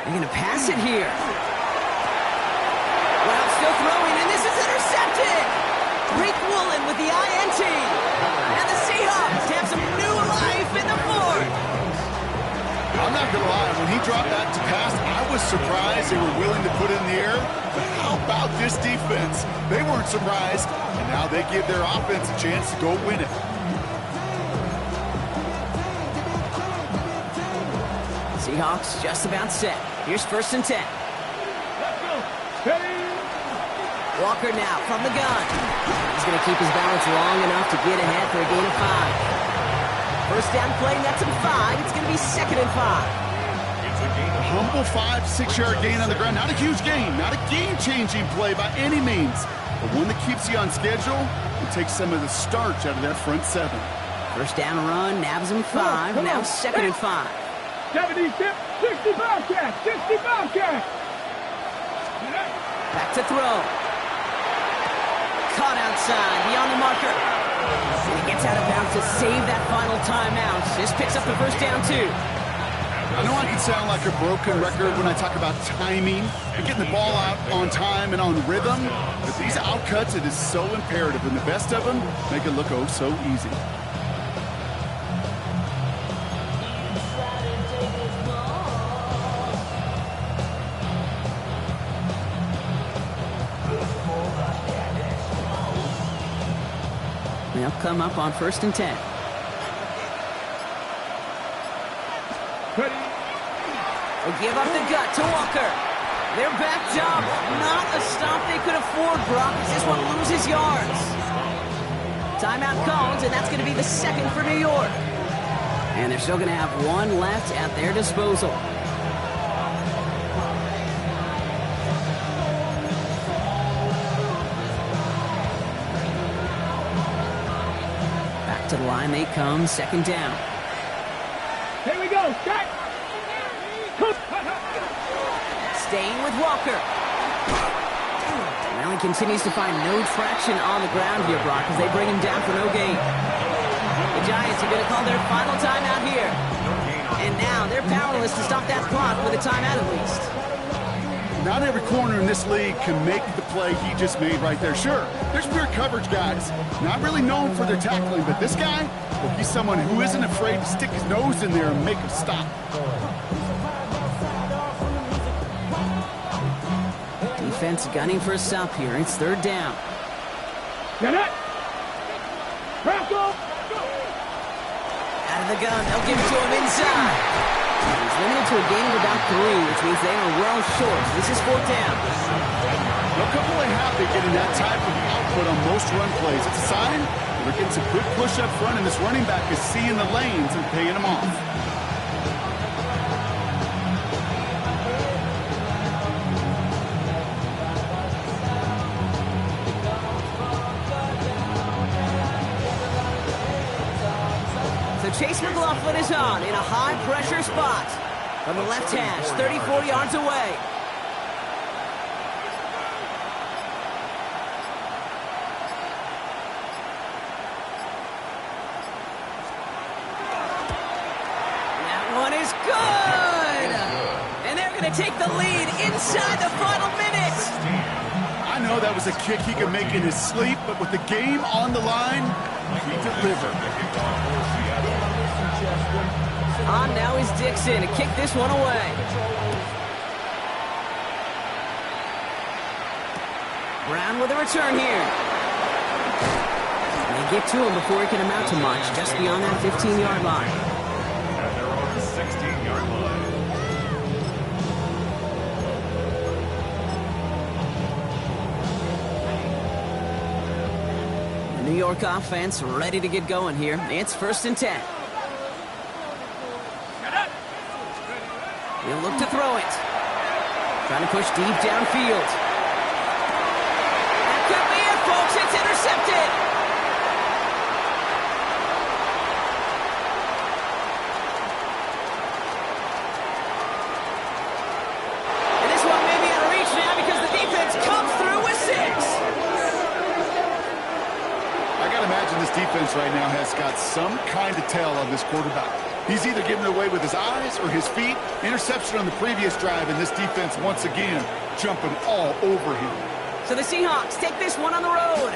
A: They're going to pass it here. Well, still throwing, and this is intercepted. Rick Woolen with the INT. And the Seahawks have some new life in the fourth.
C: I'm not going to lie, when he dropped that to pass, I was surprised they were willing to put it in the air. But how about this defense? They weren't surprised, and now they give their offense a chance to go win it.
A: Seahawks just about set. Here's 1st and 10. Walker now from the gun. He's going to keep his balance long enough to get ahead for a gain of 5. First down play, nets him 5. It's going to be 2nd and 5.
D: It's a gain of
C: Humble 5-6-yard gain on the ground. Not a huge gain, not a game-changing play by any means, but one that keeps you on schedule and takes some of the starch out of that front 7.
A: First down run, nabs him 5. Now 2nd and 5.
B: 70, 60 Bobcats, 60 Bobcats.
A: Back to throw. Caught outside, beyond the marker. And he gets out of bounds to save that final timeout. This picks up the first down, too.
C: I know I can sound like a broken record when I talk about timing and getting the ball out on time and on rhythm, but these outcuts, it is so imperative, and the best of them make it look oh so easy.
A: They'll come up on 1st and 10. They give up the gut to Walker. They're backed up. Not a stop they could afford, Brock, as this one loses yards. Timeout called, and that's going to be the 2nd for New York. And they're still going to have one left at their disposal. To the line they come, 2nd down.
B: Here we go, start.
A: Staying with Walker. Well, he continues to find no traction on the ground here, Brock, as they bring him down for no gain. The Giants are going to call their final timeout here. And now they're powerless to stop that clock with a timeout at least.
C: Not every corner in this league can make the play he just made right there. Sure, there's pure coverage guys, not really known for their tackling, but this guy, well, he's someone who isn't afraid to stick his nose in there and make a stop.
A: Defense gunning for a stop here. It's 3rd down.
B: Get it. Rocco.
A: Out of the gun, they'll give it to him inside. He's limited to a gain of about 3, which means they are well short. This is 4th down.
C: A couple ain't happy getting that type of output on most run plays. It's a sign that they're getting some good push up front, and this running back is seeing the lanes and paying them off.
A: Chase McLaughlin is on in a high-pressure spot from the left hash, 34 yards away. That one is good! And they're going to take the lead inside the final minute.
C: I know that was a kick he could make in his sleep, but with the game on the line, he delivered.
A: On now is Dixon to kick this one away. Brown with a return here. They get to him before he can amount to much, just beyond that 15-yard line.
D: At their own 16-yard line.
A: The New York offense ready to get going here. It's 1st and 10. He'll look to throw it. Trying to push deep downfield. That could be it, folks. It's intercepted. And this one may be out of reach now because the defense comes through with 6.
C: I got to imagine this defense right now has got some kind of tell on this quarterback. He's either giving it away with his eyes or his feet. Interception on the previous drive, and this defense once again jumping all over him.
A: So the Seahawks take this one on the road.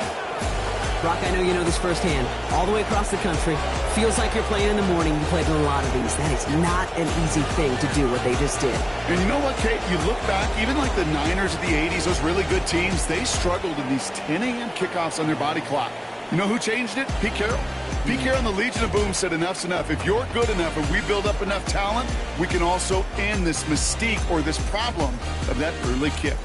A: Brock, I know you know this firsthand. All the way across the country. Feels like you're playing in the morning. You played in a lot of these. That is not an easy thing to do what they just did.
C: And you know what, Kate? You look back, even like the Niners of the 80s, those really good teams, they struggled in these 10 a.m. kickoffs on their body clock. You know who changed it? Pete Carroll. Pete Carroll and the Legion of Boom said enough's enough. If you're good enough and we build up enough talent, we can also end this mystique or this problem of that early kick.